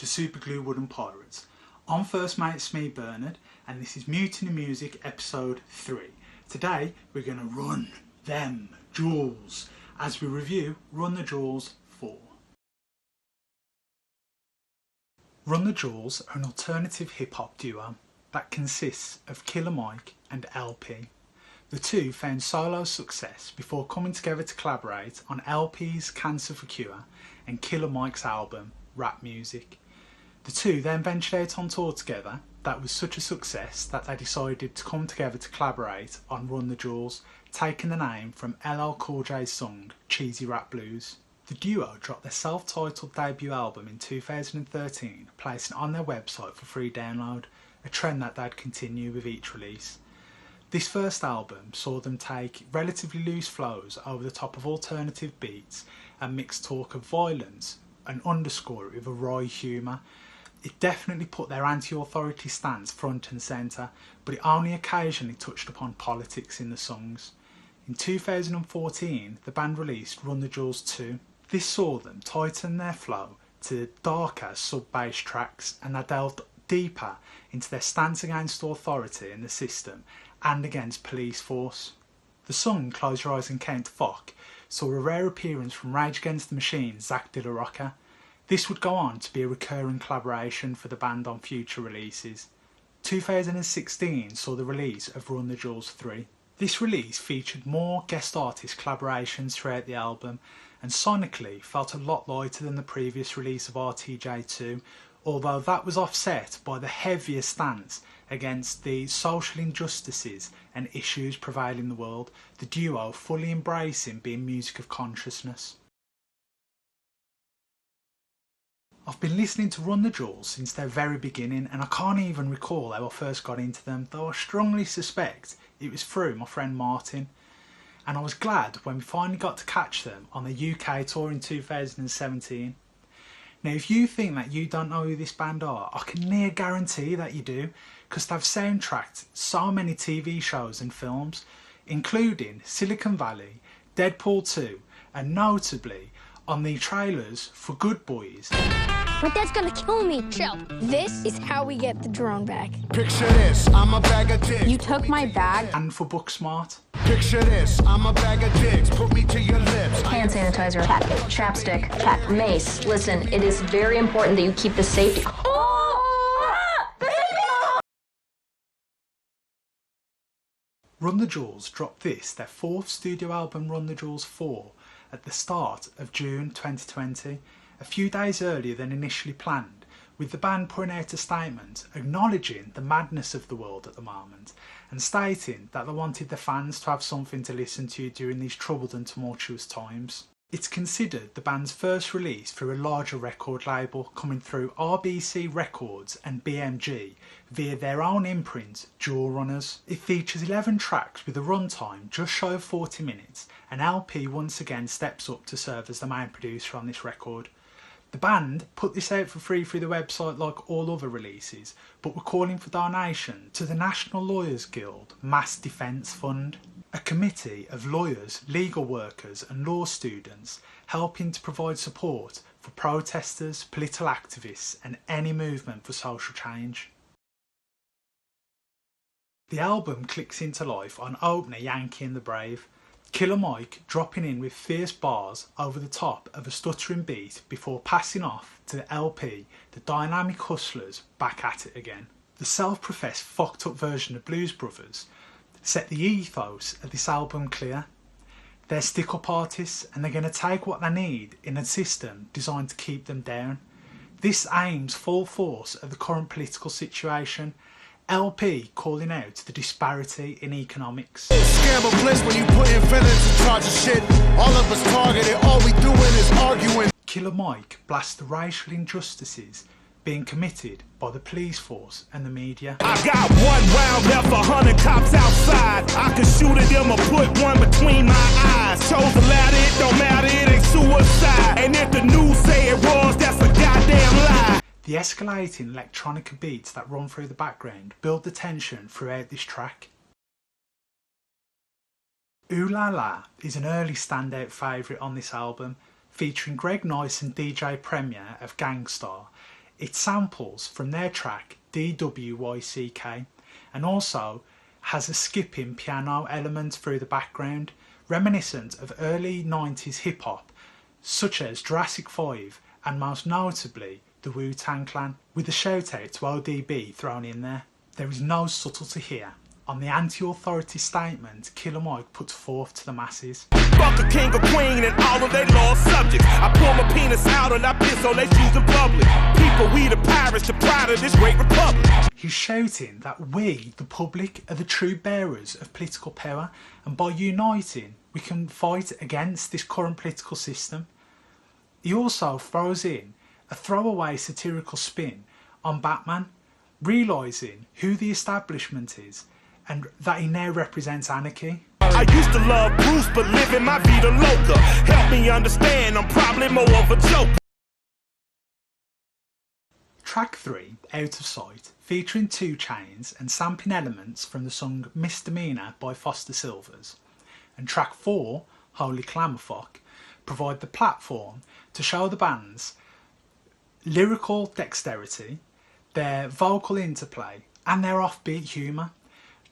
Superglue Wooden Pirates. I'm first mate Smee'Bernard and this is Mutiny Music episode 3. Today we're going to run them jewels as we review Run the Jewels 4. Run the Jewels are an alternative hip hop duo that consists of Killer Mike and LP. The two found solo success before coming together to collaborate on LP's Cancer for Cure and Killer Mike's album Rap Music. The two then ventured out on tour together that was such a success that they decided to come together to collaborate on Run the Jewels, taking the name from LL Cool J's song Cheesy Rap Blues. The duo dropped their self-titled debut album in 2013, placing it on their website for free download, a trend that they'd continue with each release. This first album saw them take relatively loose flows over the top of alternative beats and mix talk of violence and underscore it with a wry humour. It definitely put their anti-authority stance front and centre, but it only occasionally touched upon politics in the songs. In 2014, the band released Run the Jewels 2. This saw them tighten their flow to darker sub-bass tracks, and they delved deeper into their stance against authority in the system and against police force. The song Close Your Eyes and Count Fuck saw a rare appearance from Rage Against the Machine's Zach De La Rocca. This would go on to be a recurring collaboration for the band on future releases. 2016 saw the release of Run the Jewels 3. This release featured more guest artist collaborations throughout the album and sonically felt a lot lighter than the previous release of RTJ2, although that was offset by the heavier stance against the social injustices and issues prevailing in the world, the duo fully embracing being music of consciousness. I've been listening to Run the Jewels since their very beginning and I can't even recall how I first got into them, though I strongly suspect it was through my friend Martin. And I was glad when we finally got to catch them on the UK tour in 2017. Now if you think that you don't know who this band are, I can near guarantee that you do, because they've soundtracked so many TV shows and films, including Silicon Valley, Deadpool 2 and notably on the trailers for Good Boys. My dad's gonna kill me. Chill. This is how we get the drone back. Picture this, I'm a bag of dicks. You took my bag. And for Booksmart. Picture this, I'm a bag of dicks. Put me to your lips. Hand sanitizer, pack, chapstick, pack, mace. Listen, it is very important that you keep the safety. Run the Jewels dropped their fourth studio album Run the Jewels 4 at the start of June 2020, a few days earlier than initially planned, with the band putting out a statement acknowledging the madness of the world at the moment and stating that they wanted the fans to have something to listen to during these troubled and tumultuous times. It's considered the band's first release through a larger record label, coming through RBC Records and BMG via their own imprint, Jewel Runners. It features 11 tracks with a runtime just shy of 40 minutes, and LP once again steps up to serve as the main producer on this record. The band put this out for free through the website like all other releases, but were calling for donation to the National Lawyers Guild Mass Defence Fund, a committee of lawyers, legal workers and law students helping to provide support for protesters, political activists and any movement for social change. The album clicks into life on opener Yankee and the Brave, Killer Mike dropping in with fierce bars over the top of a stuttering beat before passing off to the LP, the dynamic hustlers back at it again. The self-professed fucked up version of Blues Brothers set the ethos of this album clear. They're stick-up artists and they're going to take what they need in a system designed to keep them down. This aims full force at the current political situation, LP calling out the disparity in economics. Scam of bliss when you put in villains in charge of shit. All of us targeted, all we doing is arguing. Killer Mike blasts the racial injustices being committed by the police force and the media. I got 1 round left, 100 cops outside. I can shoot at them or put one between my eyes. Chose to let it, don't matter, it ain't suicide. And if the news say it was, that's a goddamn lie. The escalating electronica beats that run through the background build the tension throughout this track. Ooh La La is an early standout favourite on this album, featuring Greg Nice and DJ Premier of Gangstar. It samples from their track DWYCK and also has a skipping piano element through the background, reminiscent of early 90s hip hop such as Jurassic 5 and most notably the Wu-Tang Clan, with a shout out to ODB thrown in there. There is no subtlety here on the anti-authority statement Killer Mike puts forth to the masses. Fuck a king or queen and all of their lost subjects. I pull my penis out and I piss on their shoes in public. People, we the pirates, the pride of this great republic. He's shouting that we, the public, are the true bearers of political power, and by uniting, we can fight against this current political system. He also throws in a throwaway satirical spin on Batman, realising who the establishment is and that he now represents anarchy. I used to love Bruce, but living my vida loca. Help me understand, I'm probably more of a joker. Track 3, Out of Sight, featuring 2 Chainz and sampling elements from the song Misdemeanor by Foster Silvers, and track 4, Holy Clammerfuck, provide the platform to show the band's lyrical dexterity, their vocal interplay and their offbeat humour.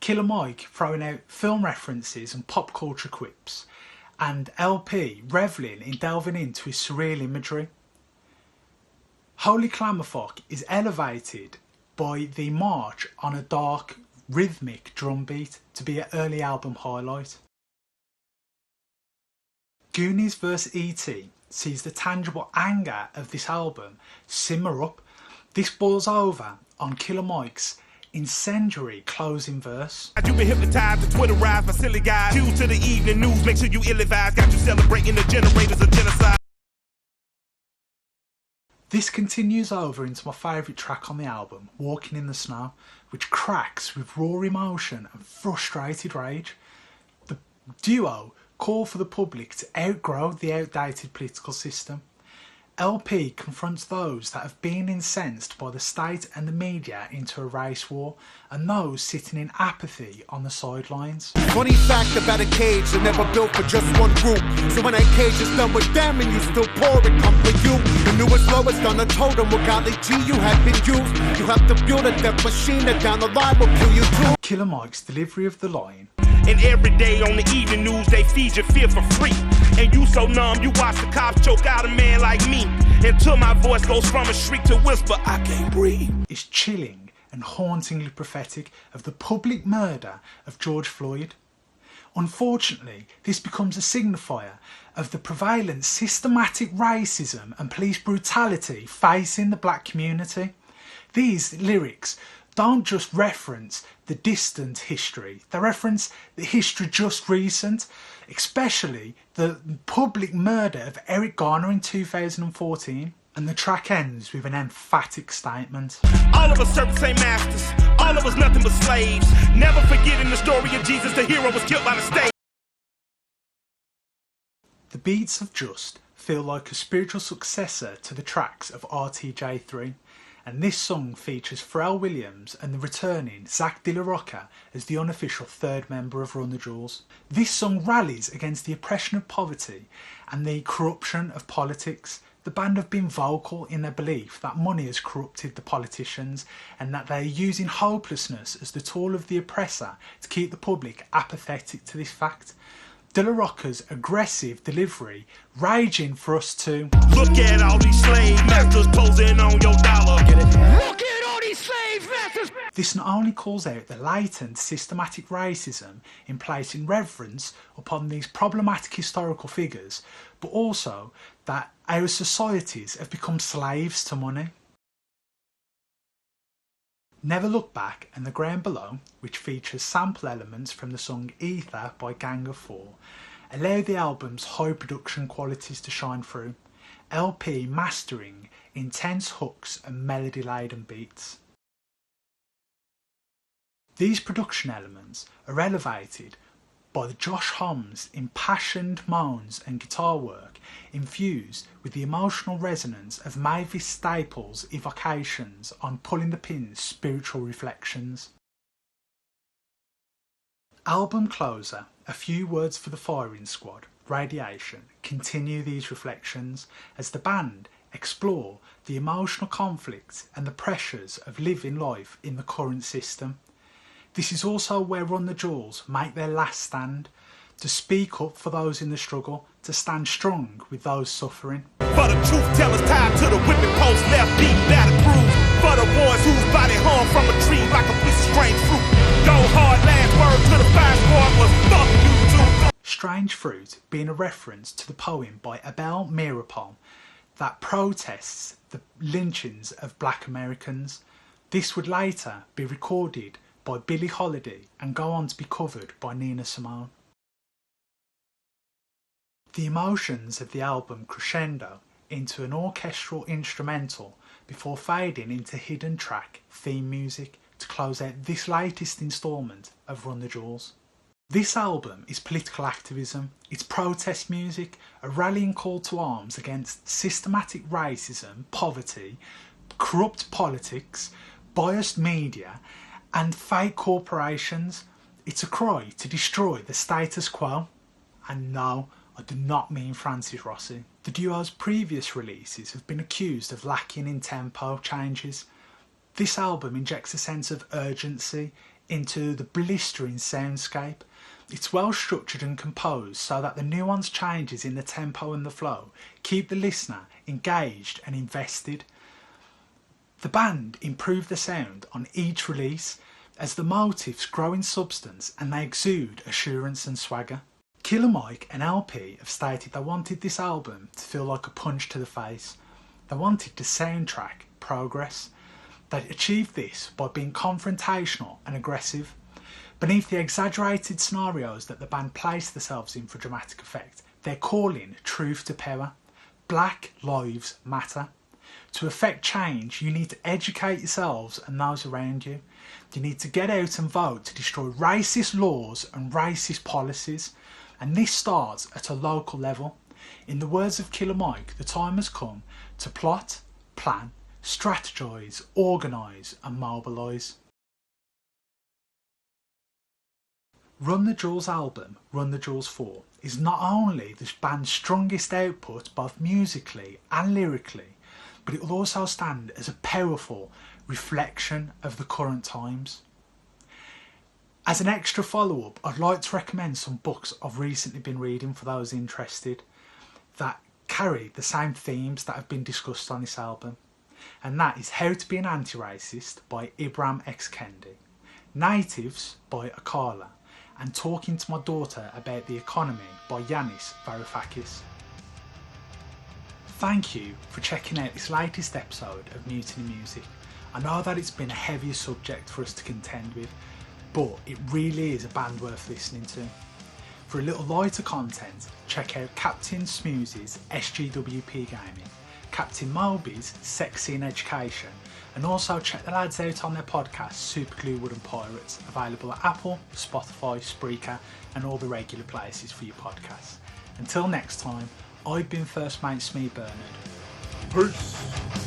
Killer Mike throwing out film references and pop culture quips, and LP revelling in delving into his surreal imagery. Holy Clammerfuck is elevated by the march on a dark, rhythmic drum beat to be an early album highlight. Goonies vs E.T. sees the tangible anger of this album simmer up. This boils over on Killer Mike's incendiary closing verse. You've been hypnotized and Twitterized by silly guys. Due to the evening news, make sure you ill-advised. Got you celebrating the generators of genocide. This continues over into my favourite track on the album, Walking in the Snow, which cracks with raw emotion and frustrated rage. The duo call for the public to outgrow the outdated political system. LP confronts those that have been incensed by the state and the media into a race war, and those sitting in apathy on the sidelines. Funny fact about a cage, they're never built for just one group. So when that cage is done with them and you still pour it, come for you. The newest, lowest on the totem, what golly G you have been used. You have to build a death machine that down the line will kill you too. Killer Mike's delivery of the line. And every day on the evening news, they feed your fear for free. And you so numb, you watch the cops choke out a man like me. Until my voice goes from a shriek to whisper, I can't breathe. Is chilling and hauntingly prophetic of the public murder of George Floyd. Unfortunately, this becomes a signifier of the prevalent systematic racism and police brutality facing the black community. These lyrics don't just reference the distant history, they reference the history just recent, especially the public murder of Eric Garner in 2014. And the track ends with an emphatic statement. All of us serve the same masters, all of us nothing but slaves. Never forgetting the story of Jesus, the hero was killed by the state. The beats of Just feel like a spiritual successor to the tracks of RTJ3, and this song features Pharrell Williams and the returning Zach De La Rocca as the unofficial third member of Run the Jewels. This song rallies against the oppression of poverty and the corruption of politics. The band have been vocal in their belief that money has corrupted the politicians and that they are using hopelessness as the tool of the oppressor to keep the public apathetic to this fact. De La Rocca's aggressive delivery raging for us to look at all these slave masters posing on your dollar. Get it? Look at all these slave masters. This not only calls out the latent systematic racism in placing reverence upon these problematic historical figures, but also that our societies have become slaves to money. Never Look Back and The Ground Below, which features sample elements from the song Ether by Gang of Four, allow the album's high production qualities to shine through, LP mastering intense hooks and melody-laden beats. These production elements are elevated by the Josh Homm's impassioned moans and guitar work infused with the emotional resonance of Mavis Staples' evocations on Pulling the Pin's spiritual reflections. Album closer, A Few Words for the Firing Squad, Radiation, continue these reflections as the band explore the emotional conflicts and the pressures of living life in the current system. This is also where Run the Jewels make their last stand, to speak up for those in the struggle, to stand strong with those suffering. For the truth tellers tied to the whipping post, left beat, battered bruised. For the ones whose body hung from a tree like a piece of strange fruit. Go hard, last word to the fire squad was fuck you too. Strange Fruit being a reference to the poem by Abel Mee'Bernard that protests the lynchings of black Americans. This would later be recorded by Billie Holiday and go on to be covered by Nina Simone. The emotions of the album crescendo into an orchestral instrumental before fading into hidden track theme music to close out this latest instalment of Run the Jewels. This album is political activism, it's protest music, a rallying call to arms against systematic racism, poverty, corrupt politics, biased media and fake corporations. It's a cry to destroy the status quo. And no, I do not mean Francis Rossi. The duo's previous releases have been accused of lacking in tempo changes. This album injects a sense of urgency into the blistering soundscape. It's well structured and composed so that the nuanced changes in the tempo and the flow keep the listener engaged and invested. The band improved the sound on each release as the motifs grow in substance and they exude assurance and swagger. Killer Mike and LP have stated they wanted this album to feel like a punch to the face. They wanted to soundtrack progress. They achieved this by being confrontational and aggressive. Beneath the exaggerated scenarios that the band placed themselves in for dramatic effect, they're calling truth to power. Black lives matter. To effect change, you need to educate yourselves and those around you. You need to get out and vote to destroy racist laws and racist policies. And this starts at a local level. In the words of Killer Mike, the time has come to plot, plan, strategise, organise and mobilise. Run the Jewels album, Run the Jewels 4, is not only the band's strongest output both musically and lyrically, but it will also stand as a powerful reflection of the current times. As an extra follow-up, I'd like to recommend some books I've recently been reading for those interested that carry the same themes that have been discussed on this album. And that is How to Be an Anti-Racist by Ibram X. Kendi, Natives by Akala, and Talking to My Daughter About the Economy by Yanis Varoufakis. Thank you for checking out this latest episode of Mutiny Music. I know that it's been a heavier subject for us to contend with, but it really is a band worth listening to. For a little lighter content, check out Captain Smoozie's SGWP Gaming, Captain Moby's Sexy in Education, and also check the lads out on their podcast Superglue Wooden Pirates, available at Apple, Spotify, Spreaker and all the regular places for your podcasts. Until next time, I've been First Mate Smee'Bernard. Peace.